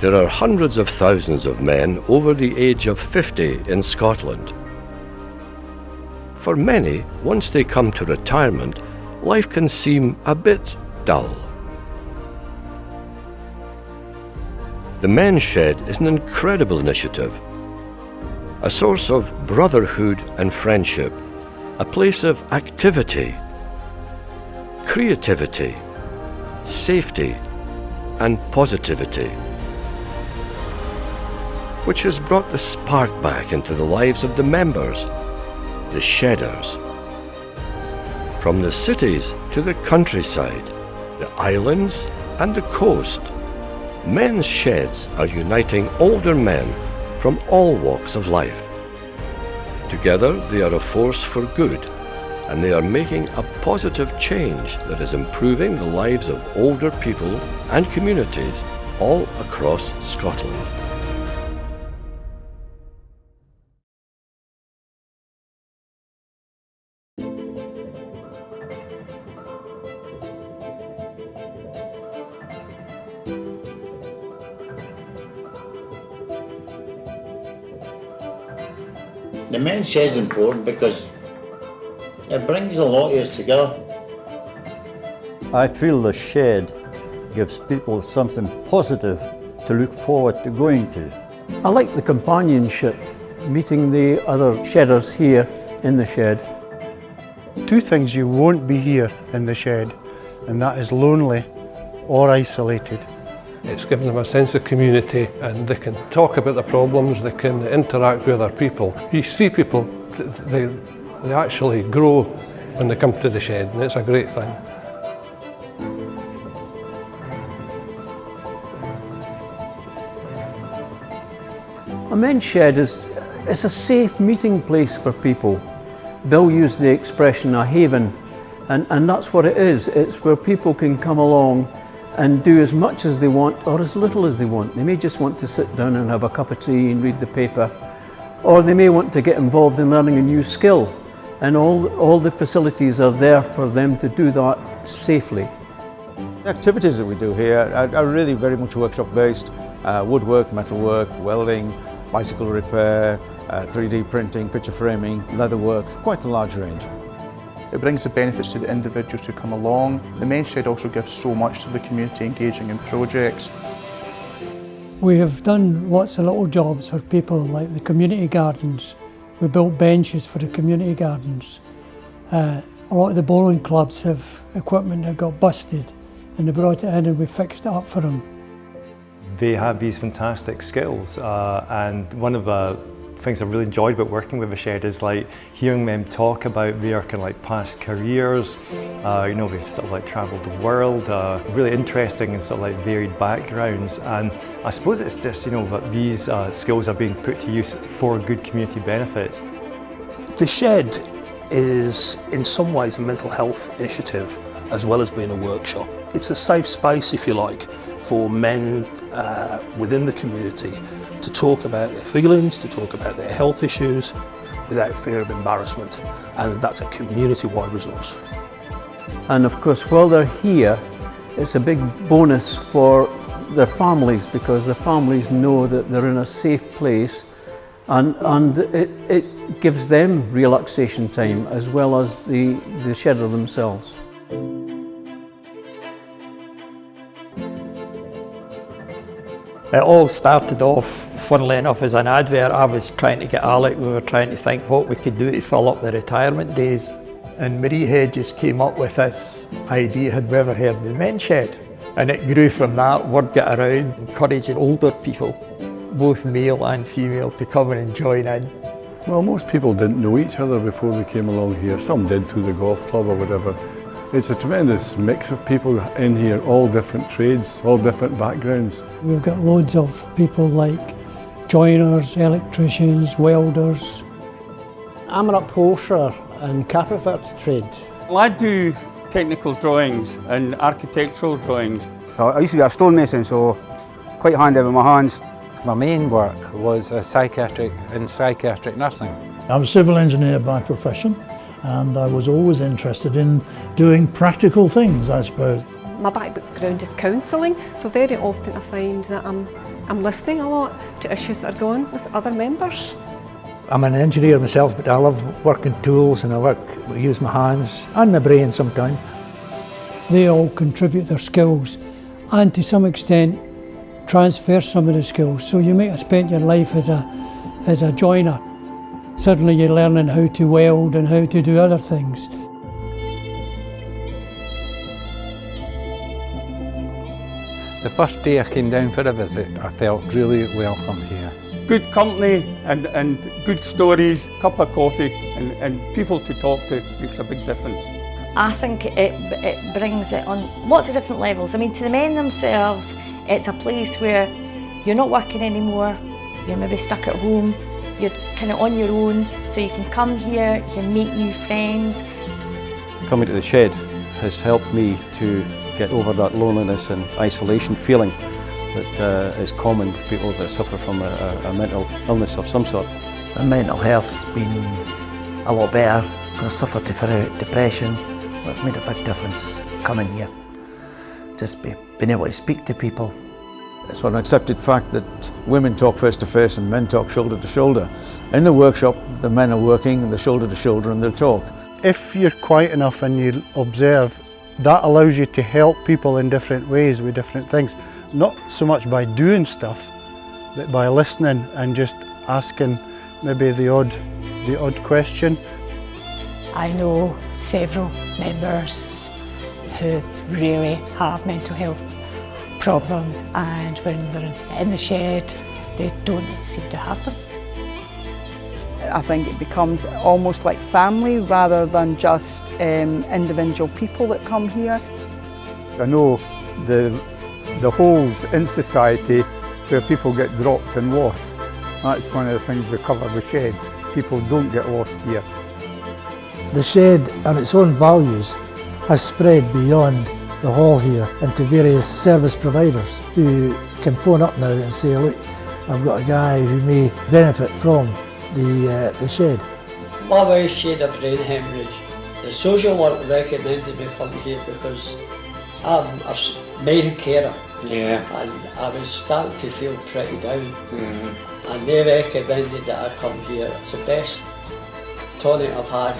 There are hundreds of thousands of men over the age of 50 in Scotland. For many, once they come to retirement, life can seem a bit dull. The Men's Shed is an incredible initiative, a source of brotherhood and friendship, a place of activity, creativity, safety, and positivity, which has brought the spark back into the lives of the members, the Shedders. From the cities to the countryside, the islands and the coast, Men's Sheds are uniting older men from all walks of life. Together they are a force for good, and they are making a positive change that is improving the lives of older people and communities all across Scotland. The Men's Shed is important because it brings a lot of us together. I feel the shed gives people something positive to look forward to going to. I like the companionship, meeting the other Shedders here in the shed. Two things you won't be here in the shed, and that is lonely or isolated. It's given them a sense of community, and they can talk about their problems, they can interact with other people. You see people, they actually grow when they come to the shed, and it's a great thing. A Men's Shed is a safe meeting place for people. Bill used the expression a haven, and that's what it is. It's where people can come along and do as much as they want or as little as they want. They may just want to sit down and have a cup of tea and read the paper, or they may want to get involved in learning a new skill, and all the facilities are there for them to do that safely. The activities that we do here are really very much workshop based. Woodwork, metalwork, welding, bicycle repair, 3D printing, picture framing, leather work, quite a large range. It brings the benefits to the individuals who come along. The Men's Shed also gives so much to the community, engaging in projects. We have done lots of little jobs for people, like the community gardens. We built benches for the community gardens. A lot of the bowling clubs have equipment that got busted, and they brought it in and we fixed it up for them. They have these fantastic skills, and one of the things I've really enjoyed about working with the Shed is like hearing them talk about their kind of like past careers. You know, they've sort of like travelled the world, really interesting and sort of like varied backgrounds. And I suppose it's just, you know, that these skills are being put to use for good community benefits. The Shed is in some ways a mental health initiative as well as being a workshop. It's a safe space, if you like, for men within the community to talk about their feelings, to talk about their health issues without fear of embarrassment, and that's a community-wide resource. And of course, while they're here, it's a big bonus for their families, because the families know that they're in a safe place, and it gives them relaxation time as well as the Shedder themselves. It all started off, funnily enough, as an advert. I was trying to get Alec, we were trying to think what we could do to fill up the retirement days. And Marie Hedges came up with this idea, had we ever heard of the Men's Shed? And it grew from that, word got around, encouraging older people, both male and female, to come and join in. Well, most people didn't know each other before they came along here. Some did through the golf club or whatever. It's a tremendous mix of people in here, all different trades, all different backgrounds. We've got loads of people like joiners, electricians, welders. I'm an upholsterer and carpet fit trade. Well, I do technical drawings and architectural drawings. So I used to be a stonemason, so quite handy with my hands. My main work was psychiatric nursing. I'm a civil engineer by profession, and I was always interested in doing practical things, I suppose. My background is counselling, so very often I find that I'm I'm listening a lot to issues that are going on with other members. I'm an engineer myself, but I love working tools and I use my hands and my brain sometimes. They all contribute their skills and to some extent transfer some of the skills. So you might have spent your life as a joiner. Suddenly you're learning how to weld and how to do other things. The first day I came down for a visit, I felt really welcome here. Good company and good stories, cup of coffee and people to talk to makes a big difference. I think it brings it on lots of different levels. I mean, to the men themselves, it's a place where you're not working anymore, you're maybe stuck at home, you're kind of on your own, so you can come here, you can meet new friends. Coming to the shed has helped me to get over that loneliness and isolation feeling that is common with people that suffer from a mental illness of some sort. My mental health's been a lot better. I suffered from depression. It's made a big difference coming here. Just being able to speak to people. It's an accepted fact that women talk face to face and men talk shoulder to shoulder. In the workshop, the men are working and they're shoulder to shoulder and they'll talk. If you're quiet enough and you observe, that allows you to help people in different ways with different things. Not so much by doing stuff, but by listening and just asking maybe the odd question. I know several members who really have mental health problems, and when they're in the shed, they don't seem to have them. I think it becomes almost like family rather than just individual people that come here. I know the holes in society where people get dropped and lost. That's one of the things we cover with Shed. People don't get lost here. The shed and its own values has spread beyond the hall here into various service providers who can phone up now and say, look, I've got a guy who may benefit from the shed. My wife had a brain hemorrhage. The social work recommended me come here because I'm a main carer. Yeah. And I was starting to feel pretty down. And they recommended that I come here. It's the best tonic I've had.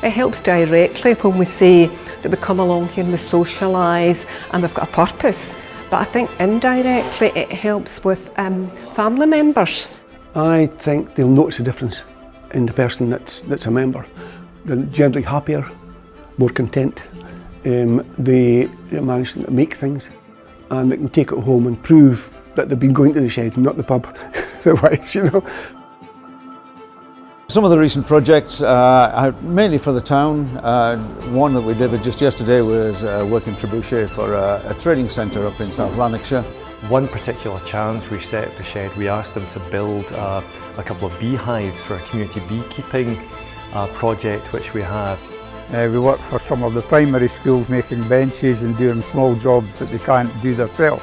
It helps directly when we say that we come along here and we socialise and we've got a purpose. But I think indirectly it helps with family members. I think they'll notice a difference in the person that's a member. They're generally happier, more content. They manage to make things and they can take it home and prove that they've been going to the shed, not the pub, their wives, you know. Some of the recent projects are mainly for the town. One that we did just yesterday was working Trebuchet for a training centre up in South Lanarkshire. One particular challenge we set at the shed, we asked them to build a couple of beehives for a community beekeeping project which we have. We work for some of the primary schools making benches and doing small jobs that they can't do themselves.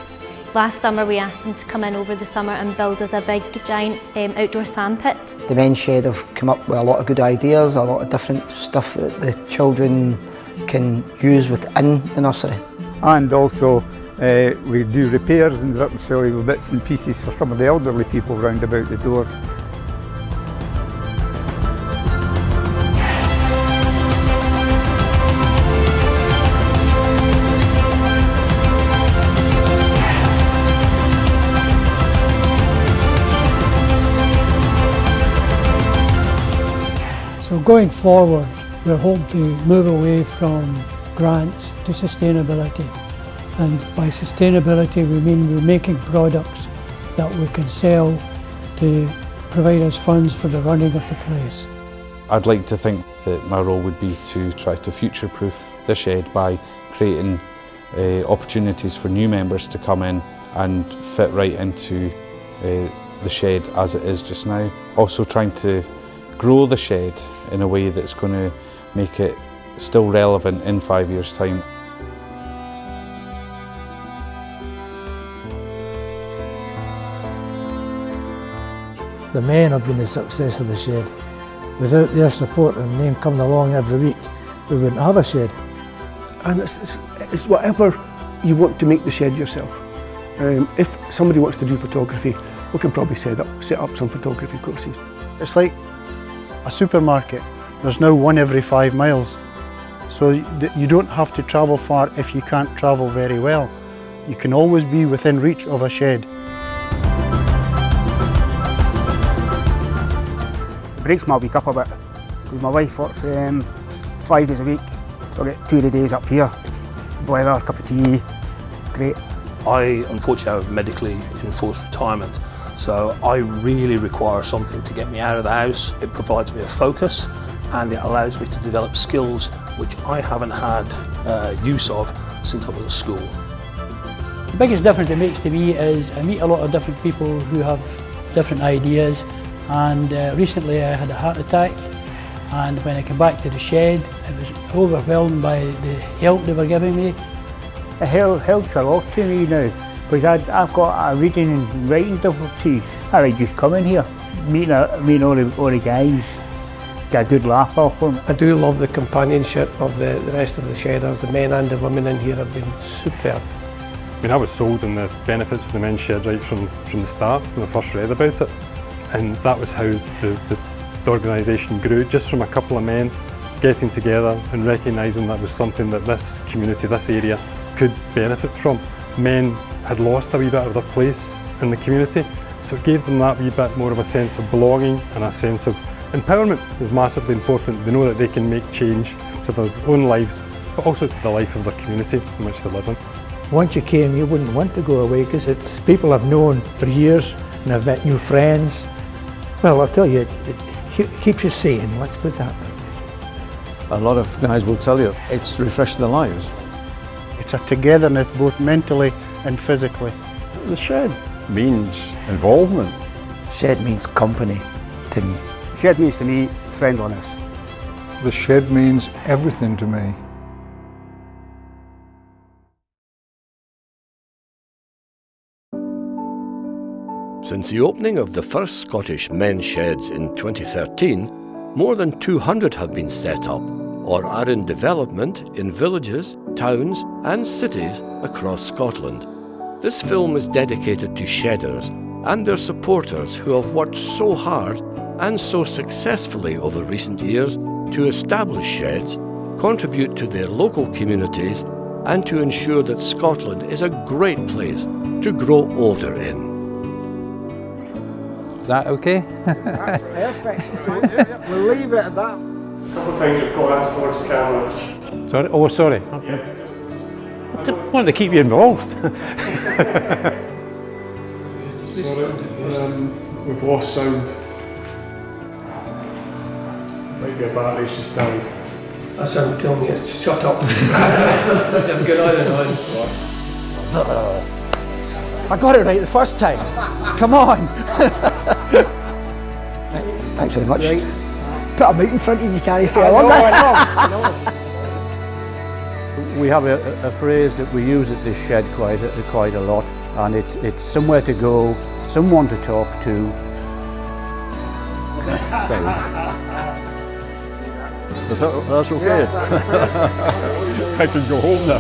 Last summer we asked them to come in over the summer and build us a big giant outdoor sandpit. The men's shed have come up with a lot of good ideas, a lot of different stuff that the children can use within the nursery. And also we do repairs and little bits and pieces for some of the elderly people round about the doors. So going forward, we're hoping to move away from grants to sustainability. And by sustainability, we mean we're making products that we can sell to provide us funds for the running of the place. I'd like to think that my role would be to try to future-proof the shed by creating opportunities for new members to come in and fit right into the shed as it is just now. Also trying to grow the shed in a way that's going to make it still relevant in 5 years' time. The men have been the success of the shed. Without their support and them coming along every week, we wouldn't have a shed. And it's whatever you want to make the shed yourself. If somebody wants to do photography, we can probably set up some photography courses. It's like a supermarket. There's now one every 5 miles. So you don't have to travel far if you can't travel very well. You can always be within reach of a shed. It breaks my week up a bit, because my wife works 5 days a week, so I get 2 of the days up here. Boiler, cup of tea, great. I unfortunately have medically enforced retirement, so I really require something to get me out of the house. It provides me a focus and it allows me to develop skills which I haven't had use of since I was at school. The biggest difference it makes to me is I meet a lot of different people who have different ideas, and recently I had a heart attack, and when I came back to the shed I was overwhelmed by the help they were giving me. It helps a lot to me now, because I've got a reading and writing difficulties. I like just coming here, meeting all the guys, get a good laugh off them. I do love the companionship of the rest of the shedders. The men and the women in here have been superb. I mean, I was sold on the benefits of the men's shed right from the start when I first read about it, and that was how the organisation grew, just from a couple of men getting together and recognising that was something that this community, this area, could benefit from. Men had lost a wee bit of their place in the community, so it gave them that wee bit more of a sense of belonging, and a sense of empowerment is massively important. They know that they can make change to their own lives, but also to the life of their community in which they live in. Once you came, you wouldn't want to go away, because it's people I've known for years and I've met new friends. Well, I'll tell you, it keeps you sane, let's put it that way. A lot of guys will tell you it's refreshed their lives. It's a togetherness both mentally and physically. The shed means involvement. Shed means company to me. Shed means to me friendliness. The shed means everything to me. Since the opening of the first Scottish men's sheds in 2013, more than 200 have been set up or are in development in villages, towns and cities across Scotland. This film is dedicated to shedders and their supporters who have worked so hard and so successfully over recent years to establish sheds, contribute to their local communities and to ensure that Scotland is a great place to grow older in. Is that okay? That's perfect. So we'll leave it at that. A couple of times you've got hands towards the camera. Sorry? Oh, sorry. I just wanted to keep you involved. We've lost sound. Might be a battery's just died. That sound telling me it's shut up. You've gone on and on. I got it right the first time. Come on. Thanks very much. Right. Put a mic in front of you, you can't say I love it. We have a phrase that we use at this shed quite a lot, and it's somewhere to go, someone to talk to. That's okay. I can go home now.